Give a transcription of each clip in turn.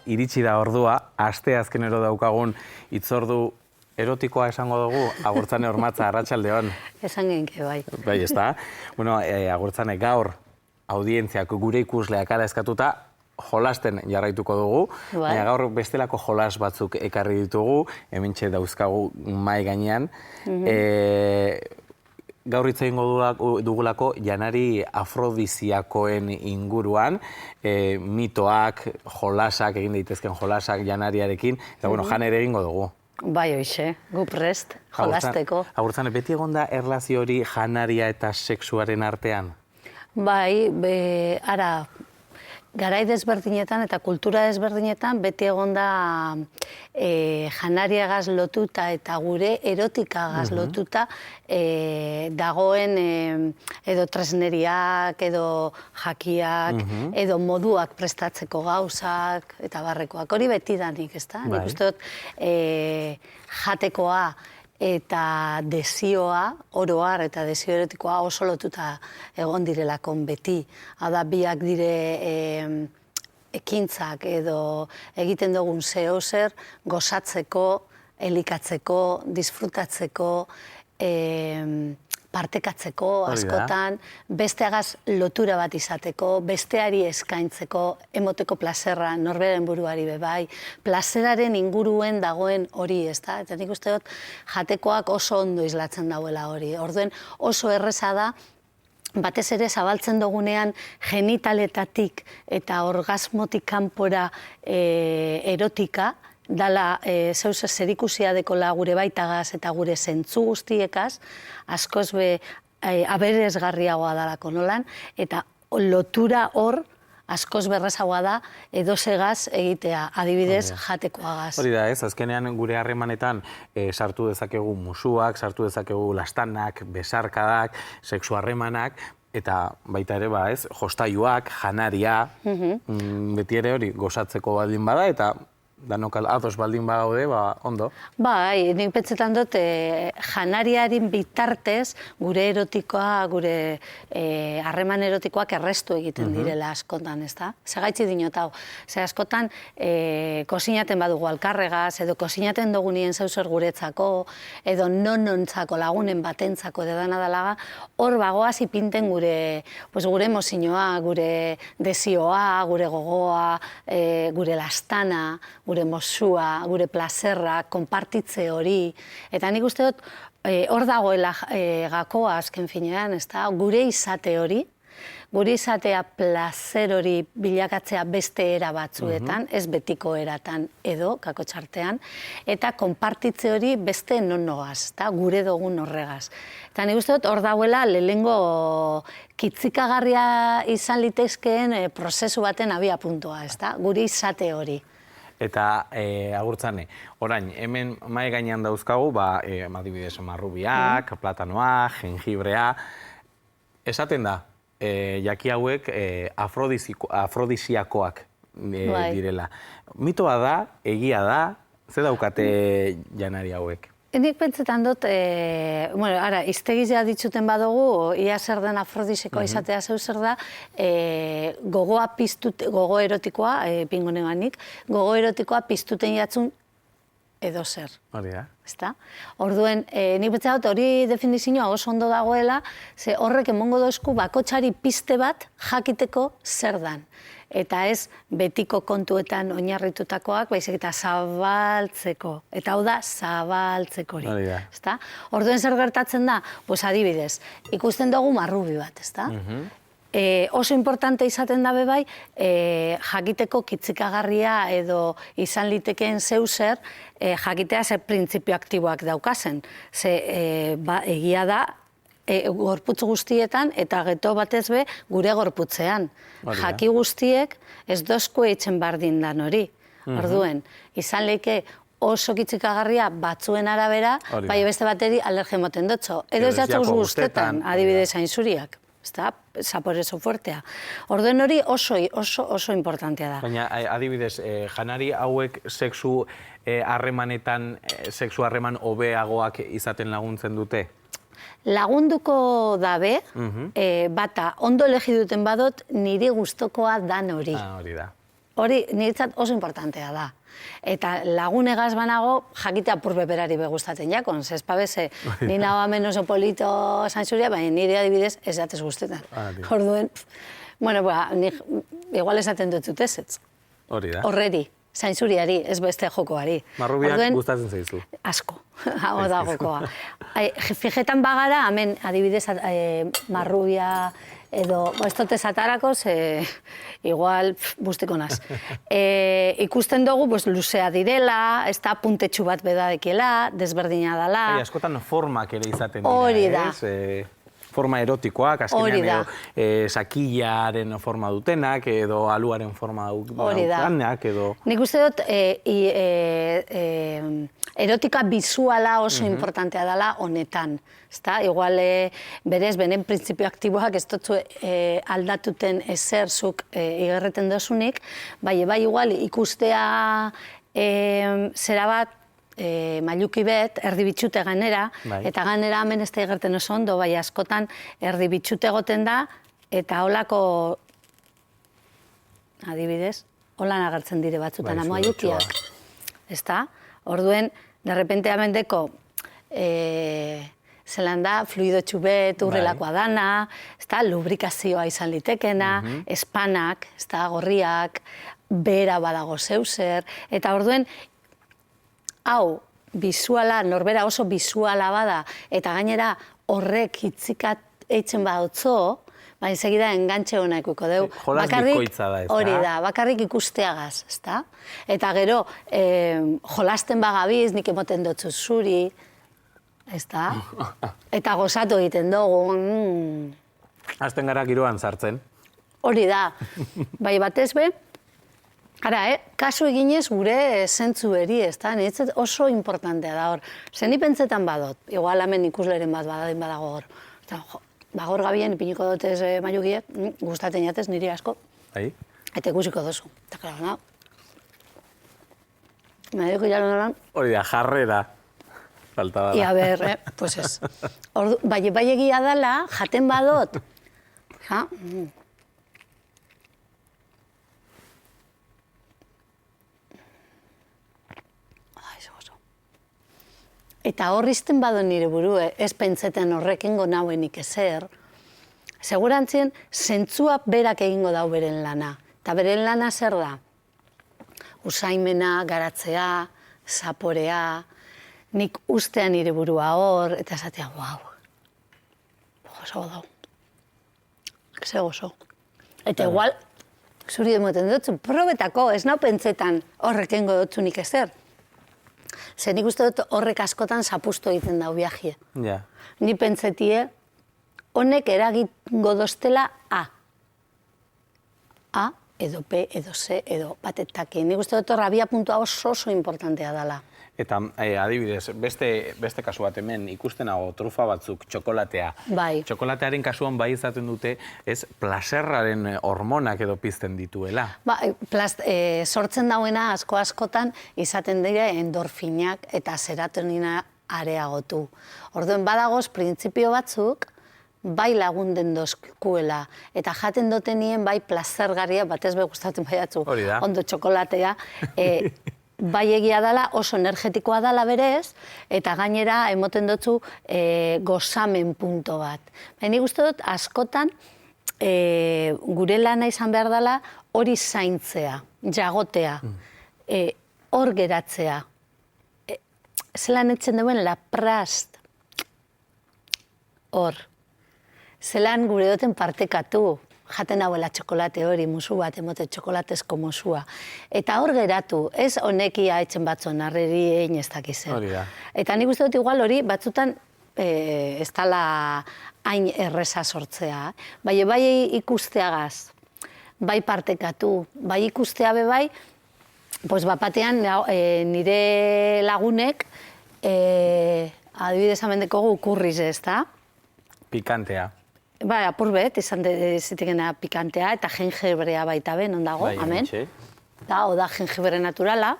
Iritsi da ordua, aste azkenero daukagun hitzordu erotikoa esango dugu, Agurtzane Ormatza, arratsaldeon. Esan genke, bai. Bai, ezta? Bueno, Agurtzane, gaur audientziak gure ikusleak ala eskatuta, jolasten jarraituko dugu. Baina gaur bestelako jolas batzuk ekarri ditugu, hementxe dauzkagu mahai gainean. Gaur hitz egingo dugulako janari afrodiziakoen inguruan, mitoak, jolasak, egin daitezken jolasak janariarekin, eta bueno, jan ere egingo dugu. Bai, hoxe, gu prest, jolasteko. Agurtzane, beti egonda erlazio hori janaria eta sexuaren artean? Bai, ara, garai desberdinetan eta kultura desberdinetan beti egonda janariagaz lotuta eta gure erotikagaz lotuta dagoen edo tresneriak, edo jakiak, edo moduak prestatzeko gauzak eta barrekoak. Hori beti danik, ezta? Nik uste dut jatekoa eta desioa, oroar eta desio erotikoa oso lotuta egon direlakon beti. Hada biak dire ekintzak edo egiten dugun zehozer gozatzeko, elikatzeko, disfrutatzeko, partekatzeko askotan, besteagaz lotura bat izateko, besteari eskaintzeko, emoteko plazerra, norberen buruari bebai, plazeraren inguruen dagoen hori, ezta? Eta nik uste dut jatekoak oso ondo islatzen dauela hori. Orduen oso erreza da, batez ere zabaltzen dugunean genitaletatik eta orgasmotik kanpora erotika, dala zeus zerikusia dekola gure baitagaz eta gure zentzu guztiekaz, askoz aberasgarriagoa dalako nolan, eta lotura hor askoz berrezagoa da edozegaz egitea, adibidez jatekoagaz. Hori da ez, azkenean gure harremanetan sartu dezakegu musuak, sartu dezakegu lastanak, besarkadak, sexu harremanak, eta baita ere ez, jostailuak, janaria, beti ere hori gozatzeko baldin bada, eta danok ados baldin bagaude, ondo. Bai, nik pentsetan dut janariaren bitartez gure erotikoa, gure harreman erotikoak errestu egiten direla askotan, ez da? Segaitzi dinot hau. Ze askotan kozinaten badugu alkarregaz, edo kozinaten dugunien zeuzer guretzako, edo nonontzako lagunen batentzako edo dana dalaga, hor bagoaz ipinten gure emozioa, gure desioa, gure gogoa, gure lastana, gure mozua, gure plazerra, konpartitze hori. Eta nik uste dut, hor dagoela gakoa azken finean, gure izate hori, gure izatea plazer hori bilakatzea beste era batzuetan, ez betiko eratan edo, kako txartean, eta konpartitze hori beste nonogaz, gure dugun horregaz. Eta nik uste dut, hor dagoela lehengo kitzikagarria izan litezkeen prozesu baten abia puntua, gure izate hori. Eta, Agurtzane, orain, hemen mahai gainean dauzkagu, adibidez, marrubiak, platanoa, jengibrea, esaten da, jaki hauek afrodiziakoak direla. Mitoa da, egia da, ze daukate janari hauek? Nik pentsetan dut, ara, iztegizia ditzuten badugu, ia zer den afrodisikoa izatea zeu zer da, gogo erotikoa, pingo neganik, gogo erotikoa piztuten jatzun edo zer. Hori da. Orduen, nik pentsetan dut hori definizioa oso ondo dagoela, ze horrek emongo dozku bakotxari pizte bat jakiteko zer dan. Eta ez betiko kontuetan oinarritutakoak, baizik eta zabaltzeko. Eta hau da, zabaltzeko hori. Orduen zer gertatzen da? Pues adibidez, ikusten dugu marrubi bat, ezta? Oso importante izaten da bebai, jakiteko kitzikagarria edo izan litekeen zeuzer, jakitea zer printzipio aktiboak daukazen. Ze egia da, gorputz guztietan eta geto batez be gure gorputzean. Jaki guztiek ez dozko eitzen bardin dan hori. Orduen, izan lehike oso kitzikagarria batzuen arabera, bai beste bateri alergia moten dutxo. Edo ez jatzuz guztetan, adibidez ainzuriak. Zapore oso fuertea. Orduen hori oso importantea da. Baina, adibidez, janari hauek sexu harremanetan, sexu harreman hobeagoak izaten laguntzen dute? Lagunduko dabe, bata, ondo elegi duten badot, niri gustokoa dan hori. Hori da. Hori niretzat oso importantea da. Eta lagunegaz banago, jakitea purbe berari begustaten jakon. Zespabeze, ni nagoa hemen oso polito Sansuria, baina nire adibidez ez jatez guztetan. Orduen, bueno, igual esaten dut ezetz. Hori da. Horreri, Sansuriari, ez beste jokoari. Marrubiak gustatzen zaizu. Asko, hau da jokoa. Fijetan bagara, hemen adibidez marrubia, edo, ez dut esatarako, igual, bustiko naz. Ikusten dugu, luzea direla, ez da puntetxu bat bedadekela, desberdina dela. Askotan formak ere izaten dira, hori da. Forma erotikoak, azkenean sakillaren forma dutenak, edo aluaren forma dutenak, edo... Nik uste dut, erotika bizuala oso importantea dela honetan. Igual, berez, benen printzipio aktiboak ez dut aldatuten ezerzuk igerreten dozunik, bai igual ikustea zera bat, mailuki bet, erdi bitxute ganera, eta ganera hemen ez da igerten oso ondo, bai askotan erdi bitxute egoten da, eta holako, adibidez, holan agertzen dire batzutan, mailukiak. Ez da? Orduen, derrepente amendeko, zelan da, fluido txubet, urrelakoa dana, ez da, lubrikazioa izan litekena, espanak, ez da, gorriak, bera badago zeuzer, eta orduen, hau, bizuala, norbera oso bizuala bada, eta gainera horrek hitzikat eitzen badotzo, baina segida engantxe hona ikuko deu. Jolas bikoitza da, ez da? Hori da, bakarrik ikusteagaz, ez da? Eta gero, jolasten bagabiz, nik emoten dutzu zuri, ez da? Eta gozatu egiten dugu. Azten gara giroan sartzen. Hori da, bai batez be, ara, kasu eginez gure zentzu beri, ez da? Niretzat oso importantea da hor. Zer ni pentsetan badot, igual hemen ikusleren bat badago hor. Bagor gabien ipiniko dutez maiugiek, gustaten jatez niri asko. Eta ikusiko dozu. Eta klar, no? Maiugi jalo nolan. Hori da, jarrera. Falta Ia ber, pues ez. Bai egia dala, jaten badot. Ja? Eta hor izten bado nire buru, ez pentseten horrek ingo nauenik ezer, segurantzien, zentzua berak egingo dau beren lana. Eta beren lana zer da? Usaimena, garatzea, zaporea, nik ustean nire burua hor, eta esatea, guau, gozo dau. Ze gozo. Eta igual, zuri demoten dutzu, probetako, ez nau pentsetan horrek egingo dutzunik ezer. Zer nik uste dut horrek askotan zapustu egiten dau viajie. Ni pentsetie, honek eragingo doztela A. A, edo P, edo C, edo batetaki. Nik uste dut horra abia puntua oso importantea dela. Eta adibidez, beste kasu bat hemen ikustenago trufa batzuk, txokolatea. Bai. Txokolatearen kasuan bai izaten dute, ez plaserraren hormonak edo pizten dituela. Sortzen dauena askotan izaten dira endorfinak eta serotonina areagotu. Orduen badagoz printzipio batzuk, bai lagunden dozkuela, eta jaten dotenien bai plazergarria, batez be gustatzen baiatzu, ondo txokolatea, bai egia dela, oso energetikoa dela berez, eta gainera emoten dutzu gozamen punto bat. Baina uste dut, askotan, gure lana izan behar dela, hori zaintzea, jagotea, hor geratzea. Zelan etzen duen laprast, hor. Zelan gure duten partekatu, jaten hauela txokolate hori, musu bat, emote txokolatezko musua. Eta hor geratu, ez honekia etxen batzon, arreri egin ez dakizen. Eta nik uste dut igual hori, batzutan ez dala hain erreza sortzea. Bai ikusteagaz, bai partekatu, bai ikustea bebai, bapatean nire lagunek, adibidez amendekogu kurriz ez da? Pikantea. Bai, apur bet, izan zitekena pikantea, eta jengibrea baita be, non dago, amen. Da, oda jengibre naturala.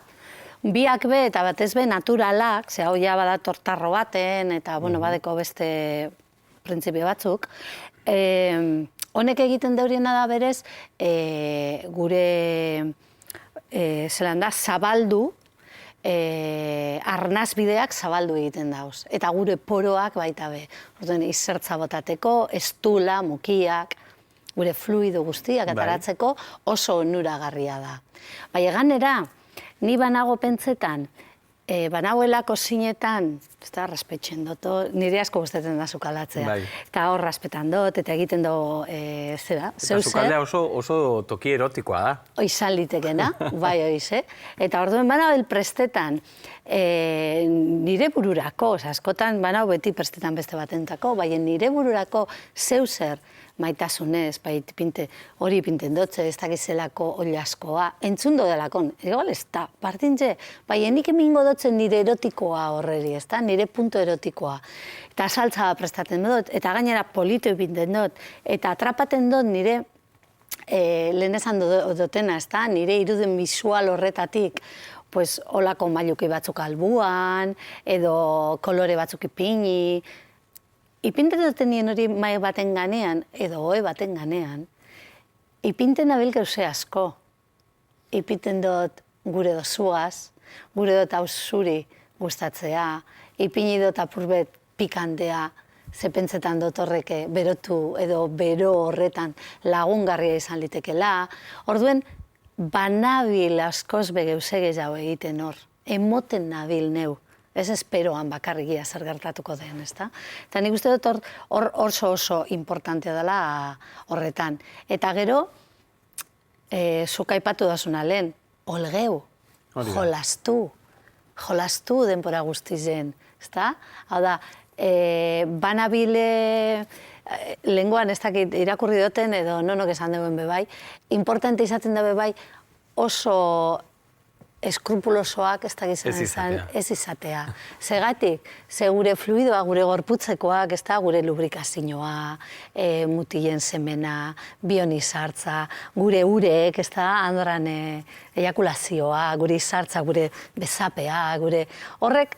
Biak be, eta batez be, naturalak, ze hau ja bada tortarro baten, eta, bueno, badeko beste printzipio batzuk. Honek egiten deuriena da berez, gure zelan da, zabaldu, arnazbideak zabaldu egiten dauz. Eta gure poroak baita be. Orduan, izertza botateko, estula, mukiak, gure fluido guztiak ataratzeko oso onuragarria da. Baina ganera, ni banago pentsetan, banagoelako zinetan, ez da, raspetxen dut, nire asko guztetan da zukalatzea. Eta hor raspetan dut, eta egiten do, zera, zeu zer. Eta zukaldea oso toki erotikoa da. Oizan litekena, bai oiz, Eta orduen banago prestetan, nire bururako, askotan banago beti prestetan beste batentako, baina nire bururako zeu zer, maitasunez, hori pinten dotze, ez dakizelako oliaskoa, entzundo delakon, igual ez da, partintze, bai, nik emingo dotzen nire erotikoa horreri, ez da, nire punto erotikoa. Eta saltza prestaten dut, eta gainera polito pinten dut, eta atrapaten dut nire, lehen esan dutena, ez da, nire iruden visual horretatik, pues, olako mailuki batzuk albuan, edo kolore batzuk ipini, ipinten duten nien hori mai baten ganean, edo oe baten ganean, ipinten nabil gauze asko. Ipinten dut gure dozuaz, gure dut hausuri gustatzea, ipini dut apurbet pikantea, ze pentsetan dut horreke berotu edo bero horretan lagungarria izan litekela. Orduen, banabil askoz begeuze gehiago egiten hor, emoten nabil neu. Ez esperoan bakarrikia zer gertatuko den, ezta? Eta nik uste dut hor oso importantea dela horretan. Eta gero, zuk aipatu dasuna lehen, olgeu, jolastu denbora guztizen, ezta? Hau da, banabile, lenguan ez dakit irakurri duten, edo nonok esan duen bebai, importante izaten da bebai oso eskrupulosoak ez dakizen ez izatea. Segatik, ze gure fluidoa, gure gorputzekoak, ez da, gure lubrikazioa, mutilen semena, bionizartza, gure urek, ez da, handoran ejakulazioa, gure izartza, gure bezapea, gure horrek,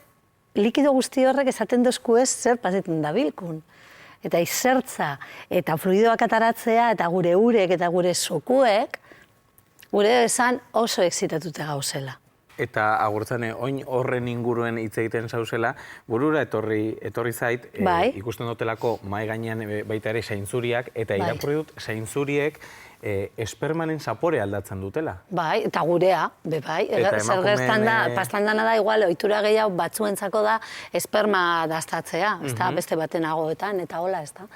likido guzti horrek esaten dozku ez zer pasetan dabilkun. Eta izertza, eta fluidoak ataratzea, eta gure urek, eta gure sokuek, gure esan oso exitatuta gauzela. Eta agurtzane, oin horren inguruen hitz egiten zauzela, burura etorri zait, ikusten dutelako mai gainean baita ere zainzuriak, eta irakurri dut zainzuriek espermanen zapore aldatzen dutela. Bai, eta gurea, bai. Zer gertan da, pastan dana da, igual, ohitura gehiago batzuentzako da esperma daztatzea, beste baten agoetan, eta hola, ez da.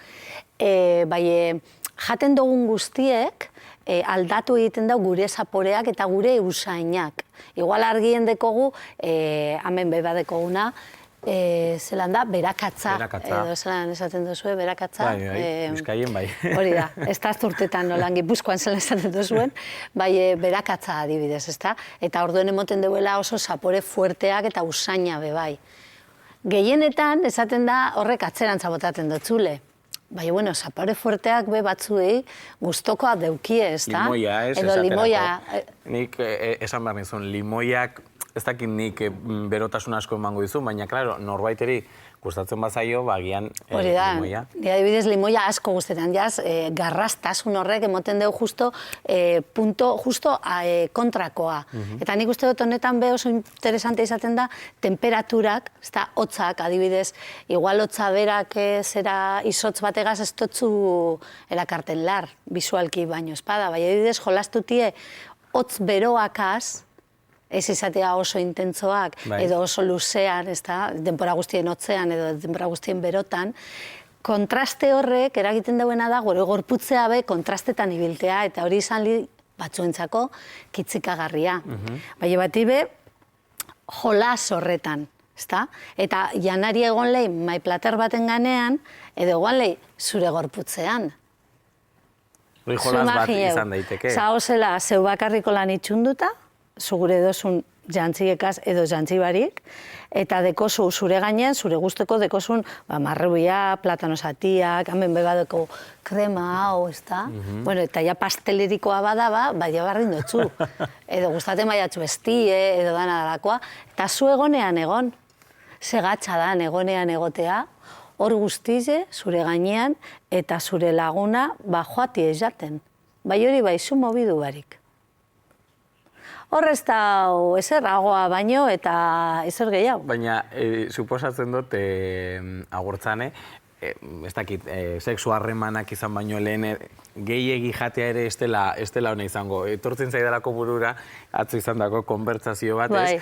Bai, jaten dugun guztiek, aldatu egiten da gure zaporeak eta gure usainak. Igual argien dekogu, hemen beba dekoguna, zelan da, berakatza. Edo zelan esaten duzue, berakatza. Bai, Bizkaien bai. Hori da, ez da azturtetan nolan Gipuzkoan zelan esaten duzuen, bai berakatza adibidez, ez da? Eta orduen emoten duela oso zapore fuerteak eta usaina bebai. Gehienetan, esaten da, horrek atzerantza botaten dutzule. Baina, bueno, zapore fuerteak be batzuei gustokoa deukie, ez da? Limoia, ez? Edo limoia. Nik esan behar nizun, limoiak, ez dakit nik berotasun asko emango dizu, baina, klaro, norbaiteri gustatzen bazaio, bagian limoia. Hori da, adibidez limoia asko gustetan, jaz, garrastasun horrek emoten dugu justo kontrakoa. Eta nik uste dut honetan be oso interesante izaten da temperaturak, ez da, hotzak, adibidez, igual hotza berak zera izotz bategaz ez dutzu erakarten lar, bisualki baino espada, bai adibidez jolastutie hotz beroakaz, ez izatea oso intentzoak, edo oso luzean, denbora guztien hotzean edo denbora guztien berotan, kontraste horrek eragiten dauena da, gure gorputzea be kontrastetan ibiltea, eta hori izan batzuentzako kitzikagarria. Baina bati be, jolas horretan, eta janari egon lehi maiplater baten ganean, edo egon lehi zure gorputzean. Hori jolas bat izan daiteke. Zahozela, zeu bakarriko lan itxunduta, zugure dozun jantziekaz edo jantzibarik, eta dekozu zure gainean, zure guzteko dekozun marrubia, platano zatiak, hemen bebadeko krema hau, ez da? Bueno, eta ja pastelerikoa badaba, baina barrin dutzu. Edo gustaten baiatzu bestie, edo dana dalakoa. Eta zu egonean egon, segatxa da egonean egotea, hor guztize, zure gainean, eta zure laguna joati ezaten. Bai hori bai zu mobidu barik. hor ez da ezer baino eta ezer gehiago. Baina, suposatzen dut, agurtzane, ez dakit, sexu harremanak izan baino lehen, gehiegi jatea ere ez dela hona izango. Etortzen zaidalako burura, atzo izan dako konbertsazio bat, ez?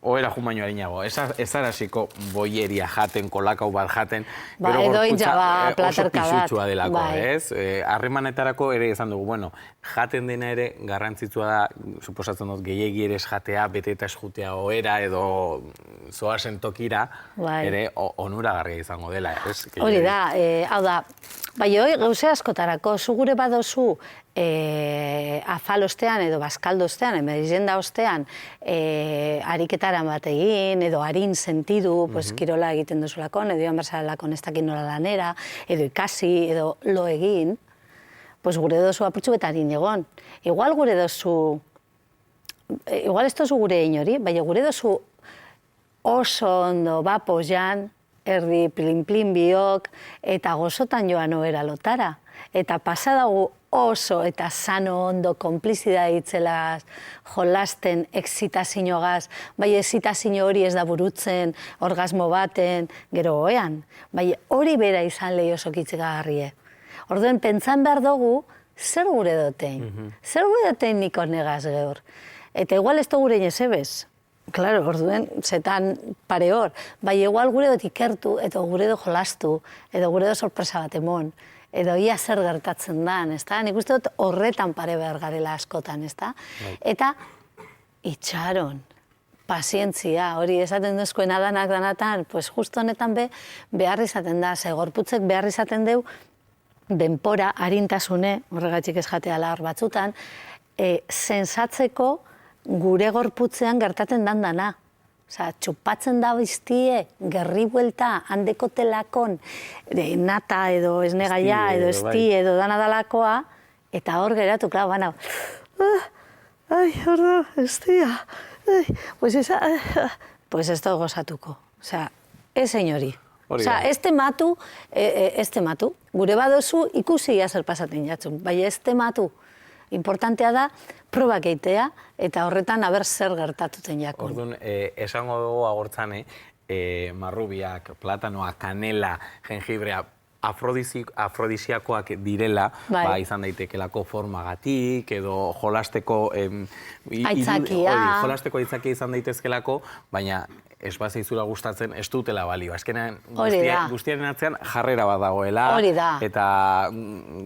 Oera jun baino harinago. Ez arasiko boieria jaten, kolakau bat jaten, edo intxaba oso platerka bat. pisutxua delako, ez? Harremanetarako ere izan dugu, bueno, jaten dena ere garrantzitsua da, suposatzen dut, gehiegi ere jatea, bete eta esjutea oera edo zoazen tokira, ere onuragarria izango dela, ez? Hori da, hau da, bai hori gauze askotarako, zu gure badozu afal ostean edo bazkaldo ostean, emerizenda ostean, ariketara bat egin, edo harin sentidu, kirola egiten duzulakon, edo joan berzalakon ez dakin nola lanera, edo ikasi, edo lo egin, gure dozu apurtxu eta harin egon. Igual gure dozu, igual ez dozu gure inori, baina gure dozu oso ondo bapo jan, erdi plin-plin biok, eta gozotan joan oera lotara. Eta pasadagu oso eta sano ondo konplizida ditzelaz, jolasten exitazioagaz, bai exitazio hori ez da burutzen, orgasmo baten, gero oean. Bai hori bera izan lehi oso kitzegagarrie. Orduen, pentsan behar dugu, zer gure dotein? Zer gure dotein niko negaz gehor? Eta igual ez da gure inezebez. Claro, orduen, zetan pare hor. Bai, igual gure dut ikertu, edo gure dut jolastu, edo gure dut sorpresa bat emon, edo ia zer gertatzen dan, ezta? Nik uste dut horretan pare behar garela askotan, ezta? Eta itxaron, pazientzia, hori esaten duzkoen adanak danatan, pues justo honetan behar izaten da, ze gorputzek behar izaten deu, denpora, harintasune, horregatik ez jateala hor batzutan, sensatzeko gure gorputzean gertaten dandana. Osa, txupatzen da biztie, gerri buelta, handeko telakon, nata edo esnegaia edo esti edo dana dalakoa, eta hor geratu, klar, bana, ai, hor da, estia, pues ez da gozatuko. Osa, ez senyori. Osa, ez tematu, gure badozu ikusi zer pasaten jatzun, bai ez tematu. Importantea da, probak eitea, eta horretan aber zer gertatuten jakun. Orduan, esango dugu agortzane, marrubiak, platanoa, kanela, jengibrea, afrodisiakoak direla, izan daitekelako formagatik, edo jolasteko aitzakia izan daitezkelako, baina ez bazeizula gustatzen, ez dutela balio. Azkenean, guztiaren atzean jarrera bat dagoela, eta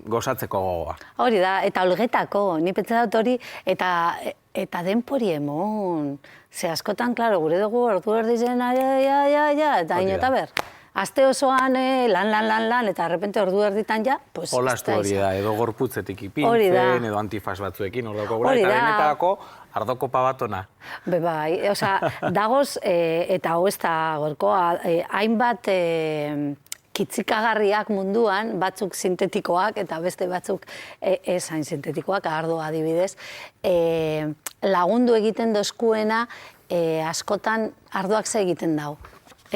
gozatzeko gogoa. Hori da, eta olgetako, ni pentsa dut hori, eta denpori emon. Ze askotan, klaro, gure dugu, ordu erdizen, eta inota ber. Aste osoan lan, eta arrepente ordu erditan ja, pues... Jolastu hori da, edo gorputzetik ipintzen, edo antifaz batzuekin, ordoko gura, eta benetarako ardokopa bat ona. Bai, oza, dagoz, eta hau ez da gorkoa, hainbat kitzikagarriak munduan, batzuk sintetikoak, eta beste batzuk ez hain sintetikoak, ardoa adibidez, lagundu egiten dozkuena, askotan ardoak ze egiten dau.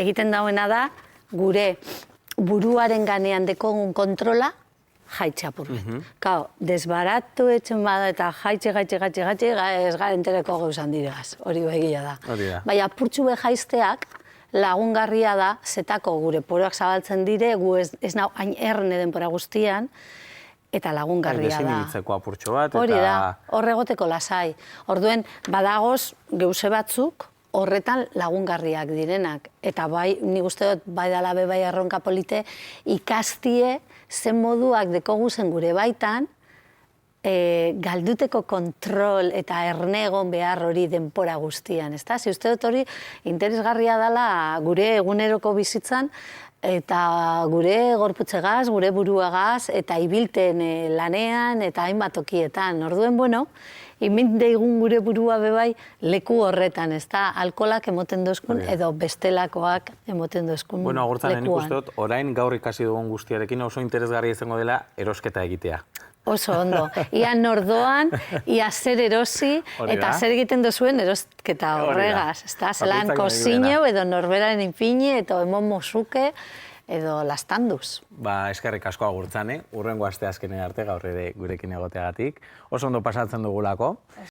Egiten dauena da, gure buruaren ganean dekogun kontrola, jaitxe apurbet. Kao, desbaratu etxen bada eta jaitxe, ez gara entereko gauzan diregaz. Hori begia da. Baina apurtxu jaizteak lagungarria da, zetako gure poroak zabaltzen dire, gu ez nau hain erne denpora guztian, eta lagungarria da. Desinhibitzeko apurtxo bat, eta... Hori da, horregoteko lasai. Orduen, badagoz, geuse batzuk, horretan lagungarriak direnak. Eta bai, nik uste dut, bai dala bai erronka polite, ikastie zen moduak dekoguzen gure baitan, galduteko kontrol eta ernegon behar hori denpora guztian, ezta? Zi uste dut hori interesgarria dela gure eguneroko bizitzan, eta gure gorputzegaz, gure buruagaz, eta ibilten lanean, eta hainbat tokietan. Orduen, bueno, deigun gure burua bebai leku horretan, ez da, alkolak emoten dozkun, edo bestelakoak emoten dozkun lekuan. Bueno, agortzan, nik uste dut, orain gaur ikasi dugun guztiarekin oso interesgarria izango dela erosketa egitea. Oso ondo. Ia nordoan, ia zer erosi, eta zer egiten dozuen erosketa horregaz. Zelan kozineo, edo norberaren inpini, edo emon mosuke, edo lastanduz. Eskerrik asko agurtzane, urrengo aste azkenen arte gaur ere gurekin egoteagatik. Oso ondo pasatzen dugulako.